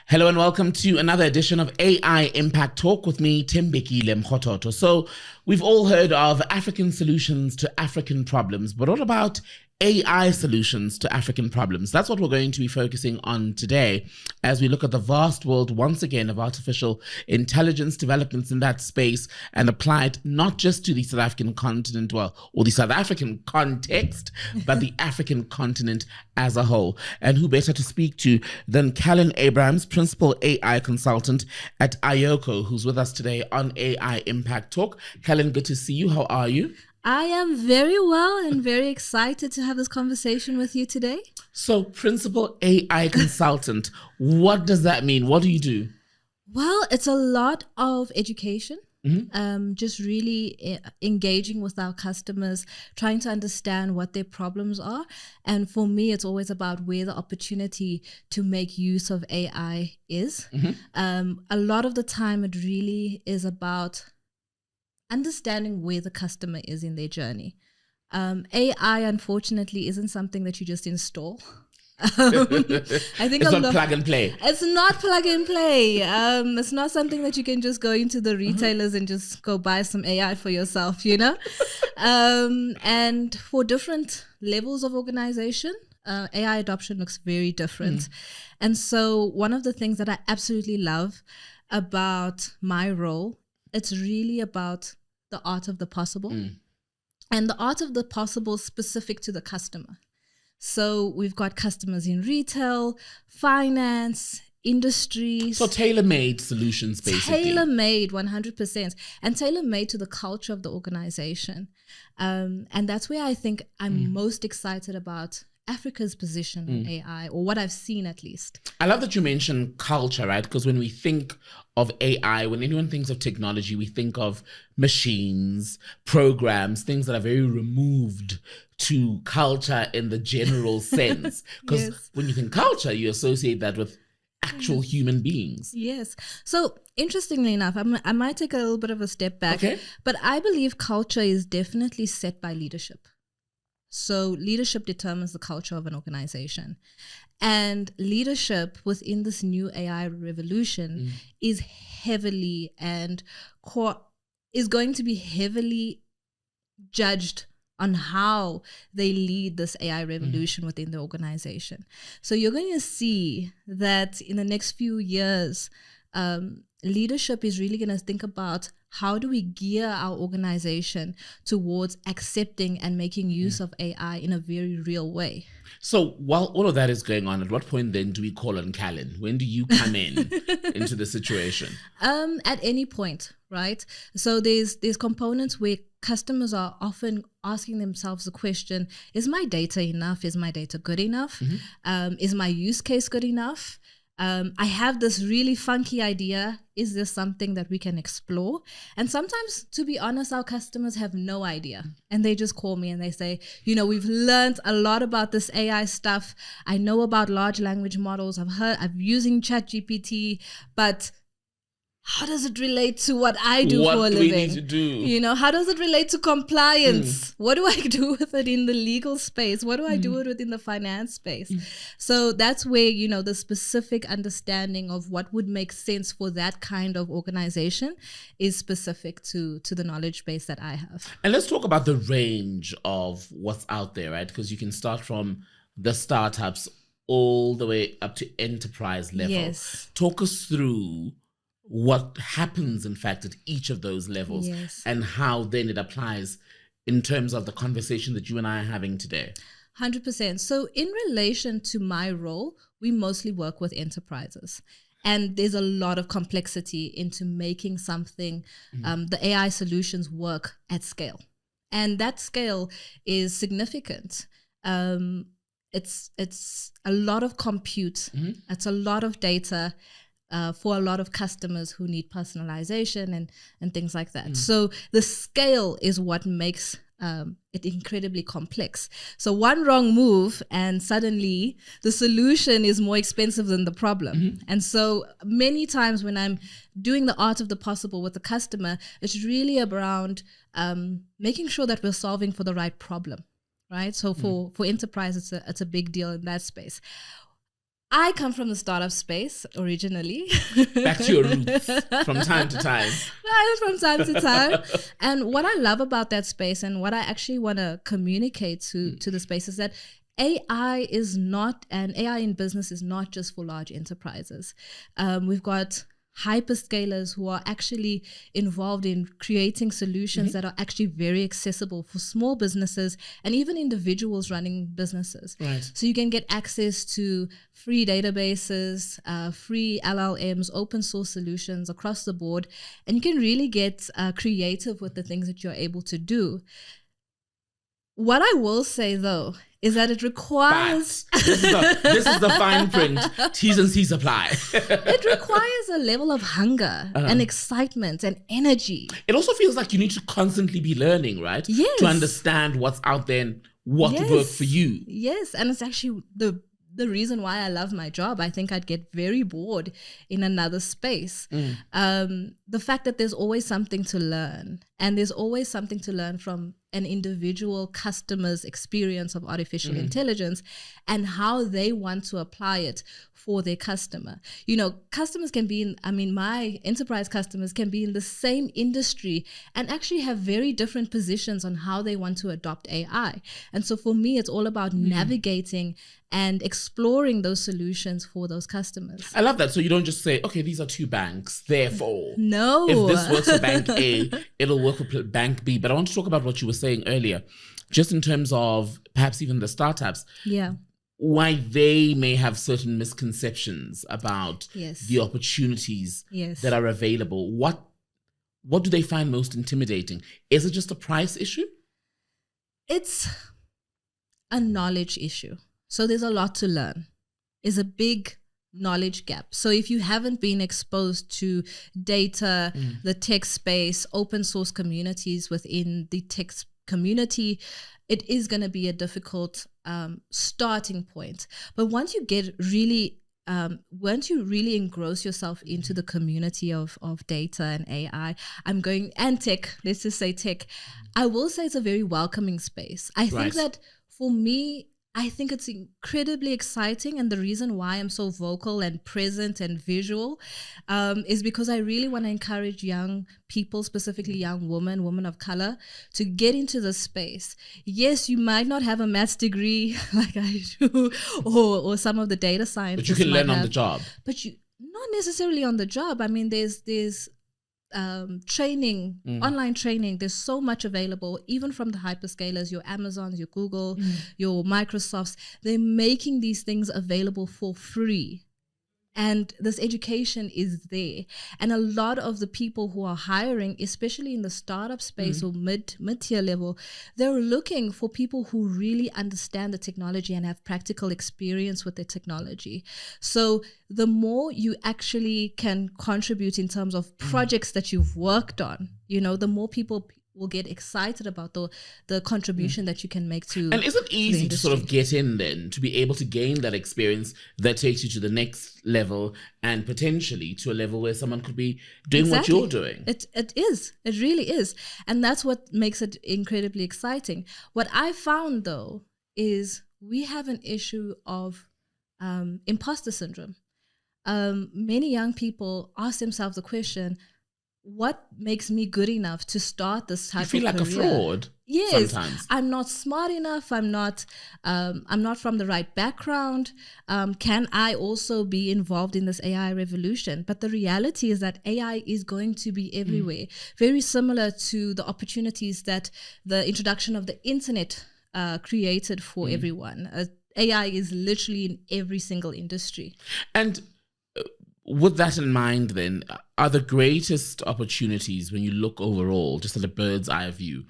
Hello and welcome to another edition of AI Impact Talk with me, Thembekile Mrototo. So we've all heard of African solutions to African problems, but what about AI solutions to African problems? That's what we're going to be focusing on today as we look at the vast world once again of artificial intelligence developments in that space and apply it not just to the South African continent, or the South African context, but the African continent as a whole. And who better to speak to than Callan Abrahams, Principal AI Consultant at IOCO, who's with us today on AI Impact Talk. Callan, good to see you. How are you? I am very well and very excited to have this conversation with you today. So, Principal AI Consultant, what does that mean? What do you do? Well, it's a lot of education. Just really engaging with our customers, trying to understand what their problems are. And for me, it's always about where the opportunity to make use of AI is. A lot of the time, it really is about understanding where the customer is in their journey. AI, unfortunately, isn't something that you just install. I think it's not plug and play. It's not plug and play. It's not something that you can just go into the retailers and just go buy some AI for yourself, you know? And for different levels of organization, AI adoption looks very different. And so one of the things that I absolutely love about my role, it's really about the art of the possible. And the art of the possible specific to the customer. So we've got customers in retail, finance, industries. So tailor-made solutions, basically. Tailor-made, 100%. And tailor-made to the culture of the organization. And that's where I think I'm most excited about Africa's position on AI, or what I've seen at least. I love that you mentioned culture, right? Because when we think of AI, when anyone thinks of technology, we think of machines, programs, things that are very removed to culture in the general sense. Because when you think culture, you associate that with actual human beings. Yes. So interestingly enough, I might take a little bit of a step back, but I believe culture is definitely set by leadership. So leadership determines the culture of an organization. And leadership within this new AI revolution is heavily and is going to be heavily judged on how they lead this AI revolution within the organization. So you're going to see that in the next few years, leadership is really going to think about how do we gear our organization towards accepting and making use of AI in a very real way. So while all of that is going on, at what point then do we call on Callan? When do you come in into the situation? At any point, right? So there's components where customers are often asking themselves the question, is my data enough? Is my data good enough? Is my use case good enough? I have this really funky idea. Is this something that we can explore? And sometimes, to be honest, our customers have no idea. And they just call me and they say, you know, we've learned a lot about this AI stuff. I know about large language models. I'm using ChatGPT, but how does it relate to what I do for a living? What do we need to do? You know, how does it relate to compliance? What do I do with it in the legal space? What do I do within the finance space? So that's where, you know, the specific understanding of what would make sense for that kind of organization is specific to the knowledge base that I have. And let's talk about the range of what's out there, right? Because you can start from the startups all the way up to enterprise level. Yes. Talk us through what happens, in fact, at each of those levels and how then it applies in terms of the conversation that you and I are having today. 100%. So in relation to my role, we mostly work with enterprises. And there's a lot of complexity into making something, the AI solutions work at scale. And that scale is significant. It's a lot of compute. It's a lot of data. For a lot of customers who need personalization and things like that. So the scale is what makes it incredibly complex. So one wrong move and suddenly the solution is more expensive than the problem. And so many times when I'm doing the art of the possible with the customer, it's really around making sure that we're solving for the right problem, right? So for enterprise, it's a big deal in that space. I come from the startup space originally. Back to your roots from time to time. From time to time. And what I love about that space and what I actually want to communicate to the space is that AI is not, and AI in business is not just for large enterprises. We've got hyperscalers who are actually involved in creating solutions that are actually very accessible for small businesses and even individuals running businesses. Right. So you can get access to free databases, free LLMs, open source solutions across the board, and you can really get creative with the things that you're able to do. What I will say though is that it requires this is the fine print. T's and C's apply. It requires a level of hunger and excitement and energy. It also feels like you need to constantly be learning, right? Yes. To understand what's out there and what works for you. Yes, and it's actually the reason why I love my job. I think I'd get very bored in another space. The fact that there's always something to learn, and there's always something to learn from an individual customer's experience of artificial intelligence and how they want to apply it for their customer. You know, customers can be my enterprise customers can be in the same industry and actually have very different positions on how they want to adopt AI. And so for me, it's all about navigating and exploring those solutions for those customers. I love that. So you don't just say, okay, these are two banks, therefore. No. If this works for bank A, it'll work for bank B. But I want to talk about what you were saying earlier, just in terms of perhaps even the startups. Yeah. Why they may have certain misconceptions about the opportunities that are available. What do they find most intimidating? Is it just a price issue? It's a knowledge issue. So there's a lot to learn. It's a big knowledge gap. So if you haven't been exposed to data, the tech space, open source communities within the tech community, it is going to be a difficult starting point. But once you get really once you really engross yourself into the community of data and AI, and tech, let's just say tech, I will say it's a very welcoming space. I think that for me, I think it's incredibly exciting, and the reason why I'm so vocal and present and visual is because I really want to encourage young people, specifically young women of color, to get into the space. Yes, you might not have a maths degree like I do, or some of the data science, but you can learn on the job. But you not necessarily on the job. I mean, there's training, online training. There's so much available, even from the hyperscalers, your Amazons, your Google, your Microsofts. They're making these things available for free. And this education is there. And a lot of the people who are hiring, especially in the startup space or mid-tier level, they're looking for people who really understand the technology and have practical experience with the technology. So the more you actually can contribute in terms of projects that you've worked on, you know, the more people will get excited about the contribution that you can make to. And is it easy to sort of get in then, to be able to gain that experience that takes you to the next level and potentially to a level where someone could be doing what you're doing? It is. It really is. And that's what makes it incredibly exciting. What I found though is we have an issue of imposter syndrome. Many young people ask themselves the question, what makes me good enough to start this type of career? You feel like a fraud. Yes, sometimes. I'm not smart enough. I'm not from the right background. Can I also be involved in this AI revolution? But the reality is that AI is going to be everywhere. Very similar to the opportunities that the introduction of the internet created for everyone. AI is literally in every single industry. And with that in mind, then, are the greatest opportunities when you look overall, just at a bird's eye view,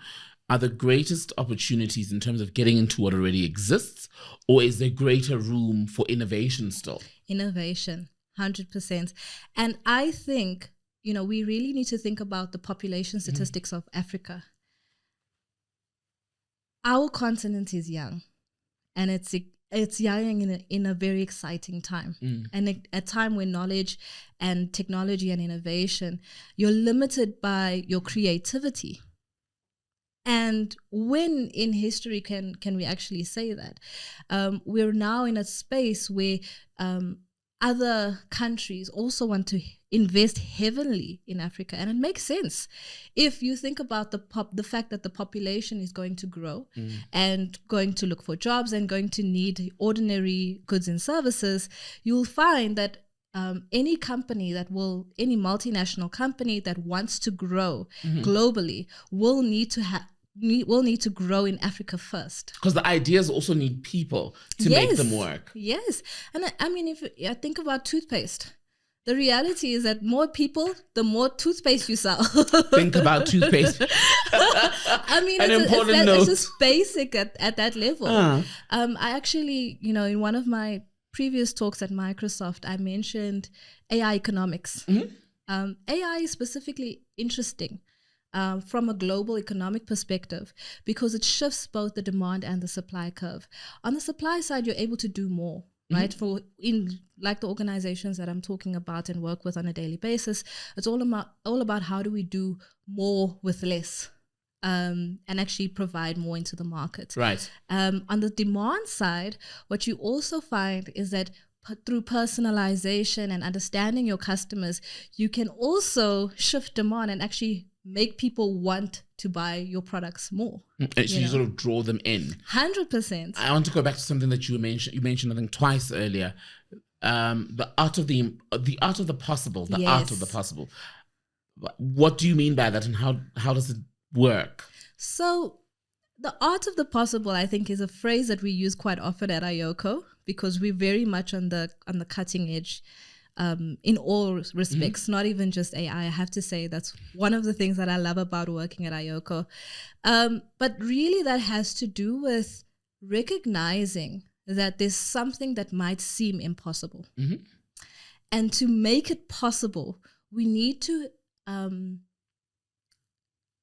are the greatest opportunities in terms of getting into what already exists, or is there greater room for innovation still? Innovation, 100%. And I think, you know, we really need to think about the population statistics of Africa. Our continent is young, and it's young in a very exciting time, and a time when knowledge and technology and innovation, you're limited by your creativity. And when in history can we actually say that? We're now in a space where other countries also want to invest heavily in Africa, and it makes sense if you think about the fact that the population is going to grow and going to look for jobs and going to need ordinary goods and services. You'll find that any multinational company that wants to grow globally will need to grow in Africa first. Because the ideas also need people to make them work. Yes. And I mean, if I think about toothpaste, the reality is that more people, the more toothpaste you sell. Think about toothpaste. I mean, it's just basic at that level. I actually, in one of my previous talks at Microsoft, I mentioned AI economics. AI is specifically interesting from a global economic perspective because it shifts both the demand and the supply curve. On the supply side, you're able to do more, right? Like the organizations that I'm talking about and work with on a daily basis, it's all about how do we do more with less. And actually provide more into the market. Right. On the demand side, what you also find is that through personalization and understanding your customers, you can also shift demand and actually make people want to buy your products more. So you sort of draw them in. 100%. I want to go back to something that you mentioned. You mentioned, I think, twice earlier. The art of the possible. The art of the possible. What do you mean by that, and how does it work? So the art of the possible, I think, is a phrase that we use quite often at IOCO because we're very much on the cutting edge in all respects, not even just AI. I have to say that's one of the things that I love about working at IOCO. But really that has to do with recognizing that there's something that might seem impossible. And to make it possible, we need to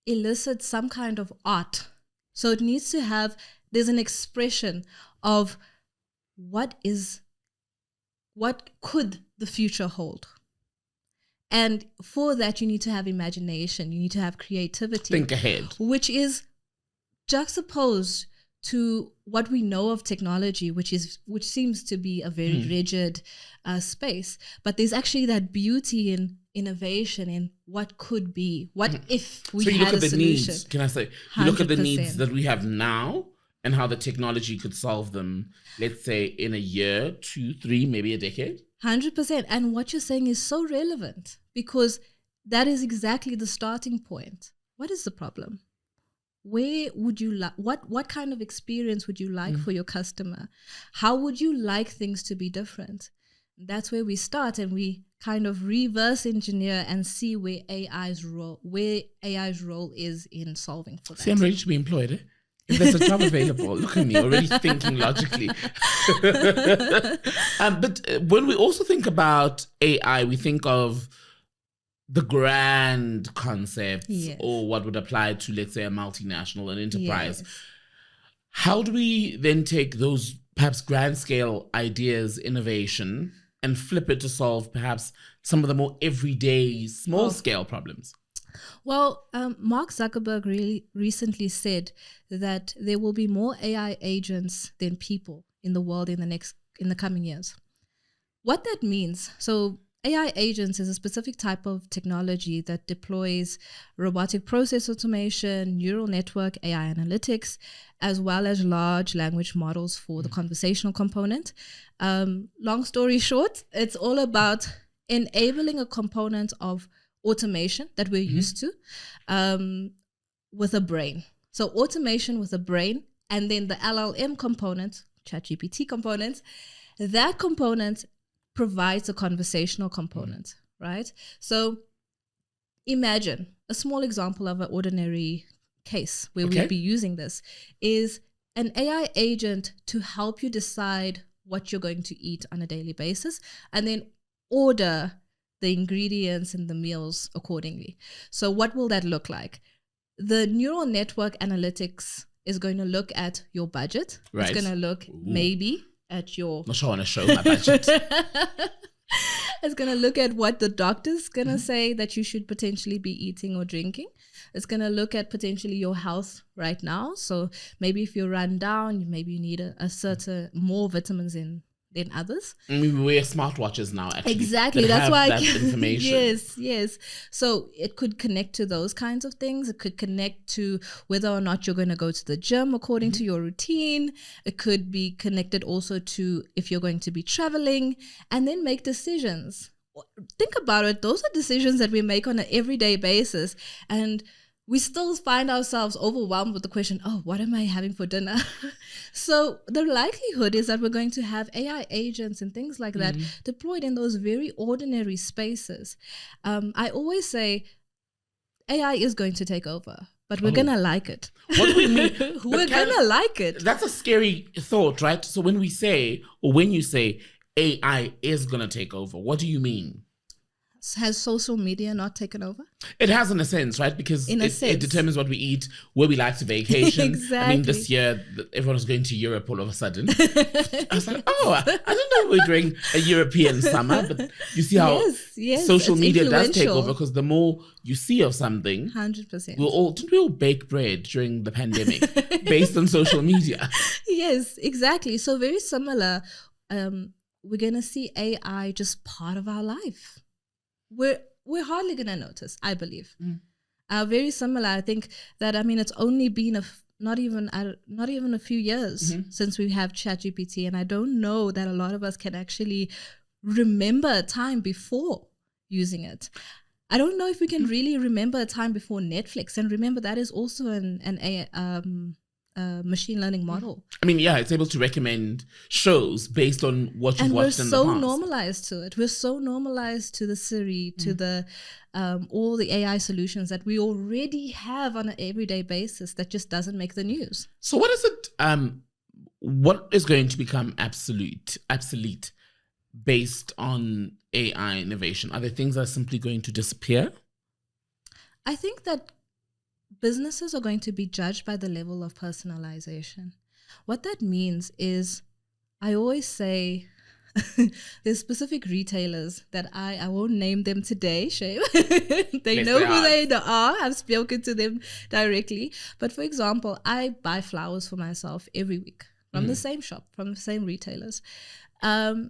elicit some kind of art. So it needs to there's an expression of what could the future hold. And for that, you need to have imagination. You need to have creativity. Think ahead. Which is juxtaposed to what we know of technology, which seems to be a very rigid space. But there's actually that beauty in innovation in what could be. What if we had a solution? Needs, can I say, you look at the needs that we have now and how the technology could solve them, let's say in a year, 2, 3, maybe a decade? 100%. And what you're saying is so relevant because that is exactly the starting point. What is the problem? Where would you what kind of experience would you like for your customer? How would you like things to be different? That's where we start, and we kind of reverse engineer and see where AI's role is in solving for that. See, I'm ready to be employed. Eh? If there's a job available, look at me, already thinking logically. But when we also think about AI, we think of the grand concepts or what would apply to, let's say, a multinational, an enterprise. Yes. How do we then take those perhaps grand scale ideas, innovation, and flip it to solve perhaps some of the more everyday small scale problems? Well, Mark Zuckerberg really recently said that there will be more AI agents than people in the world in the coming years. What that means, so AI agents is a specific type of technology that deploys robotic process automation, neural network, AI analytics, as well as large language models for the conversational component. Long story short, it's all about enabling a component of automation that we're used to with a brain. So automation with a brain, and then the LLM component, ChatGPT component, that component provides a conversational component, right? So imagine a small example of an ordinary case where we'd be using this is an AI agent to help you decide what you're going to eat on a daily basis and then order the ingredients and the meals accordingly. So what will that look like? The neural network analytics is going to look at your budget. Right. It's going to look maybe at your... Not sure I want to show my budget. It's going to look at what the doctor's going to say that you should potentially be eating or drinking. It's going to look at potentially your health right now. So maybe if you're run down, maybe you need a certain more vitamins than others. We wear smartwatches now, actually. Exactly. That's why that information. Yes. So it could connect to those kinds of things. It could connect to whether or not you're going to go to the gym according to your routine. It could be connected also to if you're going to be traveling, and then make decisions. Think about it. Those are decisions that we make on an everyday basis. And we still find ourselves overwhelmed with the question, oh, what am I having for dinner? So the likelihood is that we're going to have AI agents and things like that deployed in those very ordinary spaces. I always say AI is going to take over, but we're going to like it. What do we mean? We're going to like it. That's a scary thought, right? So when we say, or when you say AI is going to take over, what do you mean? Has social media not taken over? It has, in a sense, right? Because it determines what we eat, where we like to vacation. Exactly. I mean, this year, everyone was going to Europe all of a sudden. I was like, oh, I didn't know we were doing a European summer. But you see how social media does take over, because the more you see of something, 100%. Didn't we all bake bread during the pandemic based on social media? Yes, exactly. So very similar. We're going to see AI just part of our life. We're hardly going to notice, I believe. Very similar. I think that, it's only been not even a few years since we have ChatGPT, and I don't know that a lot of us can actually remember a time before using it. I don't know if we can really remember a time before Netflix, and remember that is also an machine learning model. It's able to recommend shows based on what you've watched in the past. And we're so normalized to it. We're so normalized to the Siri, to the all the AI solutions that we already have on an everyday basis that just doesn't make the news. So what is it? What is going to become obsolete based on AI innovation? Are there things that are simply going to disappear? I think that businesses are going to be judged by the level of personalization. What that means is, I always say, there's specific retailers that I won't name them today, shame. They know who they are. I've spoken to them directly. But for example, I buy flowers for myself every week from the same shop, from the same retailers. And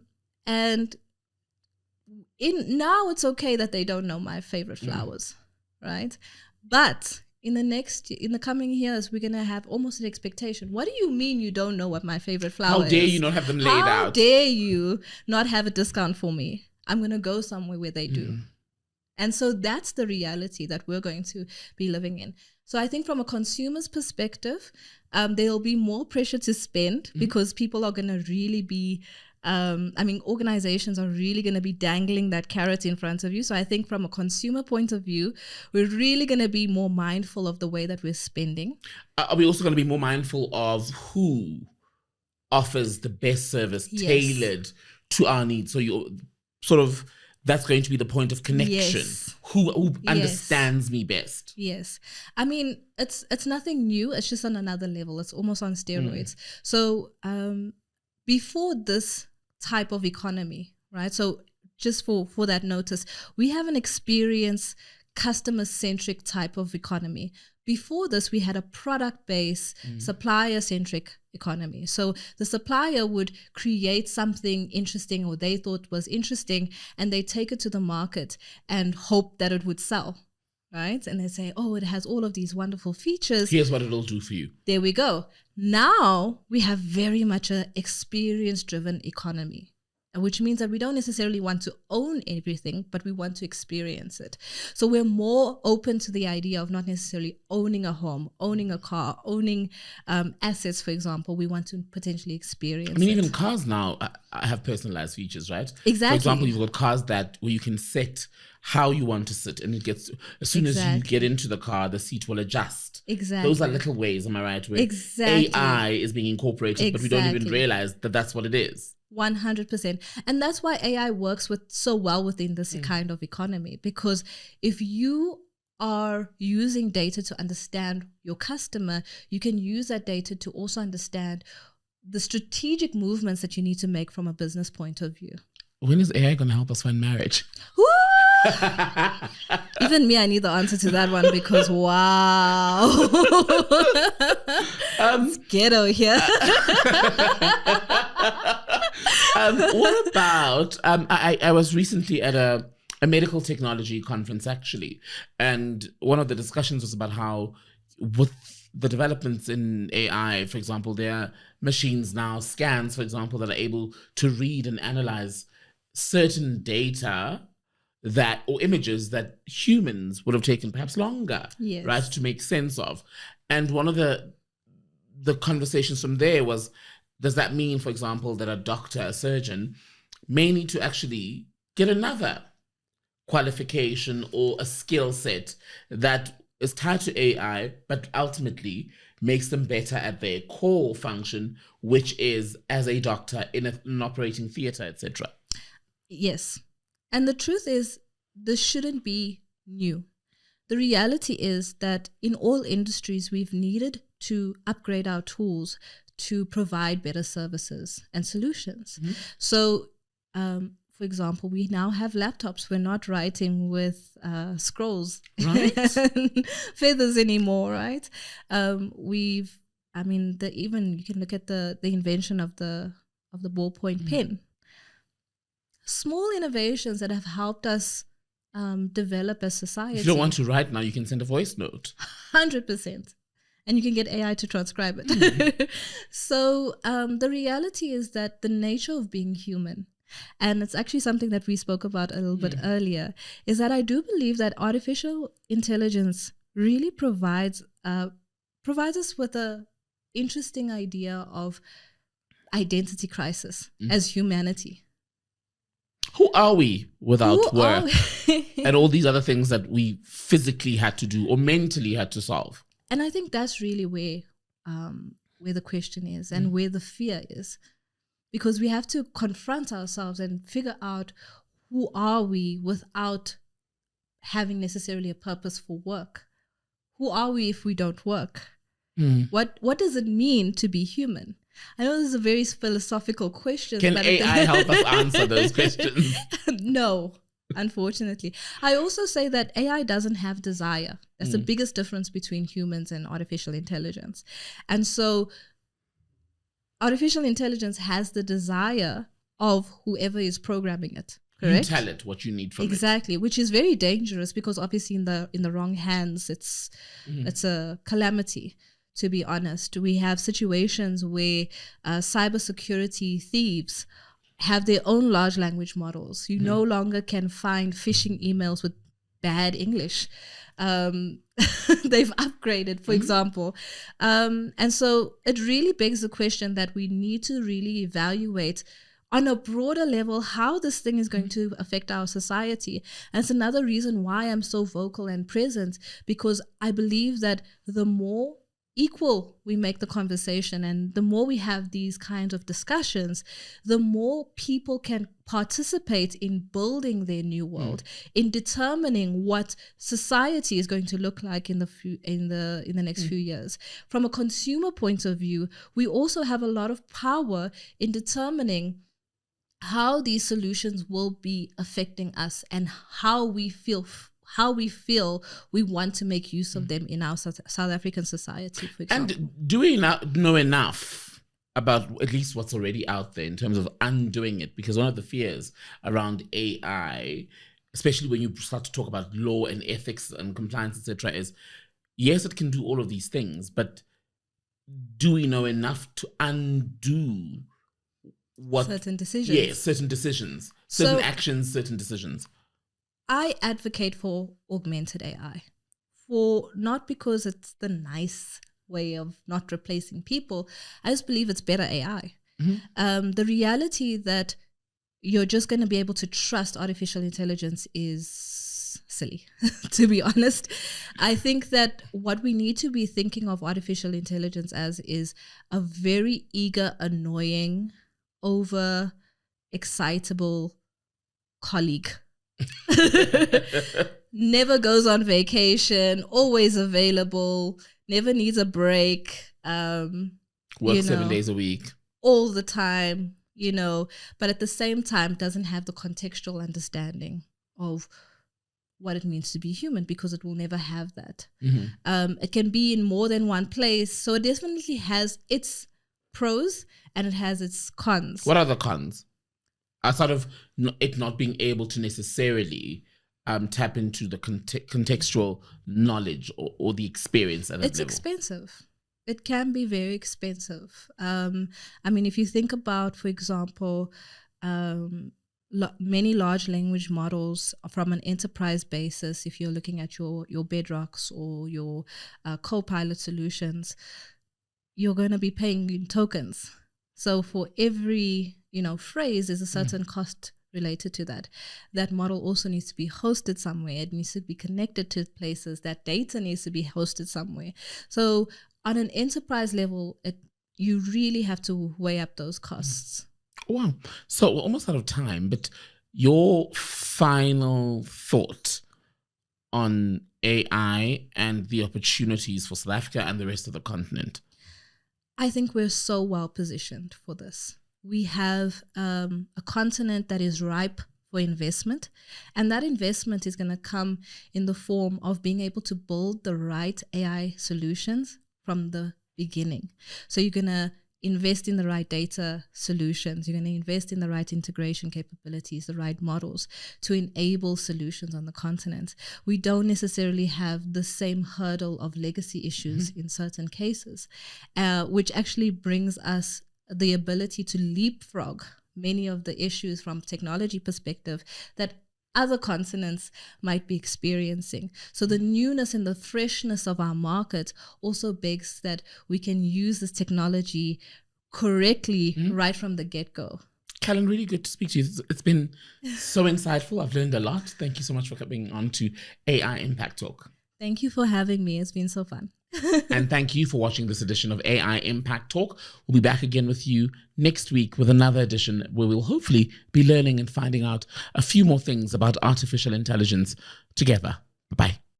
now it's okay that they don't know my favorite flowers, right? But in the coming years, we're going to have almost an expectation. What do you mean you don't know what my favorite flower is? How dare you not have them laid out? How dare you not have a discount for me? I'm going to go somewhere where they do. And so that's the reality that we're going to be living in. So I think from a consumer's perspective, there'll be more pressure to spend because people are going to really be organizations are really going to be dangling that carrot in front of you. So I think from a consumer point of view, we're really going to be more mindful of the way that we're spending. Are we also going to be more mindful of who offers the best service tailored to our needs? So you sort of, that's going to be the point of connection. Yes. Who understands me best? Yes. It's nothing new. It's just on another level. It's almost on steroids. So before this type of economy, right? So just for that notice, we have an experienced customer-centric type of economy. Before this, we had a product-based, supplier-centric economy. So the supplier would create something interesting or they thought was interesting, and they take it to the market and hope that it would sell, right? And they say, oh, it has all of these wonderful features. Here's what it'll do for you. There we go. Now we have very much an experience-driven economy, which means that we don't necessarily want to own everything, but we want to experience it. So we're more open to the idea of not necessarily owning a home, owning a car, owning assets, for example. We want to potentially experience it. Even cars now have personalized features, right? Exactly. For example, you've got cars where you can set how you want to sit, and it gets, as soon as you get into the car, the seat will adjust. Exactly. Those are little ways, am I right? Where exactly. AI is being incorporated, but we don't even realize that that's what it is. 100%. And that's why AI works so well within this kind of economy, because if you are using data to understand your customer, you can use that data to also understand the strategic movements that you need to make from a business point of view. When is AI going to help us find marriage? Woo! Even me, I need the answer to that one because wow, it's ghetto here. What about? I was recently at a medical technology conference actually, and one of the discussions was about how with the developments in AI, for example, there are machines now, scans, for example, that are able to read and analyze certain data that or images that humans would have taken perhaps longer, Yes. right, to make sense of. And one of the conversations from there was, does that mean, for example, that a doctor, a surgeon, may need to actually get another qualification or a skill set that is tied to AI, but ultimately makes them better at their core function, which is as a doctor in an operating theatre, etc. Yes. And the truth is, this shouldn't be new. The reality is that in all industries, we've needed to upgrade our tools to provide better services and solutions. Mm-hmm. So, for example, we now have laptops. We're not writing with scrolls, right, and feathers anymore, right? Even you can look at the invention of the ballpoint pen. Small innovations that have helped us develop as society. If you don't want to write now, you can send a voice note. 100%. And you can get AI to transcribe it. Mm-hmm. So the reality is that the nature of being human, and it's actually something that we spoke about a little bit earlier, is that I do believe that artificial intelligence really provides us with a interesting idea of identity crisis as humanity. Who are we without work and all these other things that we physically had to do or mentally had to solve? And I think that's really where the question is and where the fear is. Because we have to confront ourselves and figure out who are we without having necessarily a purpose for work. Who are we if we don't work? What does it mean to be human? I know this is a very philosophical question. Can AI help us answer those questions? No, unfortunately. I also say that AI doesn't have desire. That's the biggest difference between humans and artificial intelligence. And so artificial intelligence has the desire of whoever is programming it. Correct? You tell it what you need from it. Exactly, which is very dangerous because obviously in the wrong hands, it's a calamity. To be honest, we have situations where cybersecurity thieves have their own large language models. You no longer can find phishing emails with bad English. They've upgraded, for example. And so it really begs the question that we need to really evaluate on a broader level how this thing is going to affect our society. And it's another reason why I'm so vocal and present, because I believe that the more equal we make the conversation and the more we have these kinds of discussions, the more people can participate in building their new world, in determining what society is going to look like in the next few years. From a consumer point of view, we also have a lot of power in determining how these solutions will be affecting us and how we feel we want to make use of them in our South African society, for example. And do we know enough about at least what's already out there in terms of undoing it? Because one of the fears around AI, especially when you start to talk about law and ethics and compliance, etc., is yes, it can do all of these things, but do we know enough to undo certain decisions? Yes, certain decisions, certain actions, certain decisions. I advocate for augmented AI, not because it's the nice way of not replacing people. I just believe it's better AI. The reality that you're just going to be able to trust artificial intelligence is silly, to be honest. I think that what we need to be thinking of artificial intelligence as is a very eager, annoying, over excitable colleague. Never goes on vacation, always available, never needs a break, works 7 days a week, all the time, but at the same time doesn't have the contextual understanding of what it means to be human, because it will never have that. It can be in more than one place. So it definitely has its pros and it has its cons. What are the cons? Outside of it not being able to necessarily tap into the contextual knowledge or the experience at that It's level. expensive. It can be very expensive. If you think about, for example, many large language models from an enterprise basis, if you're looking at your Bedrocks or your Copilot solutions, you're going to be paying in tokens. So for every phrase, there's a certain cost related to that. That model also needs to be hosted somewhere. It needs to be connected to places. That data needs to be hosted somewhere. So on an enterprise level, you really have to weigh up those costs. Wow. So we're almost out of time, but your final thought on AI and the opportunities for South Africa and the rest of the continent? I think we're so well positioned for this. We have a continent that is ripe for investment, and that investment is going to come in the form of being able to build the right AI solutions from the beginning. So you're going to invest in the right data solutions. You're going to invest in the right integration capabilities, the right models to enable solutions on the continent. We don't necessarily have the same hurdle of legacy issues in certain cases, which actually brings us the ability to leapfrog many of the issues from technology perspective that other continents might be experiencing. So the newness and the freshness of our market also begs that we can use this technology correctly right from the get-go. Callan, really good to speak to you. It's been so insightful. I've learned a lot. Thank you so much for coming on to AI Impact Talk. Thank you for having me. It's been so fun. And thank you for watching this edition of AI Impact Talk. We'll be back again with you next week with another edition where we'll hopefully be learning and finding out a few more things about artificial intelligence together.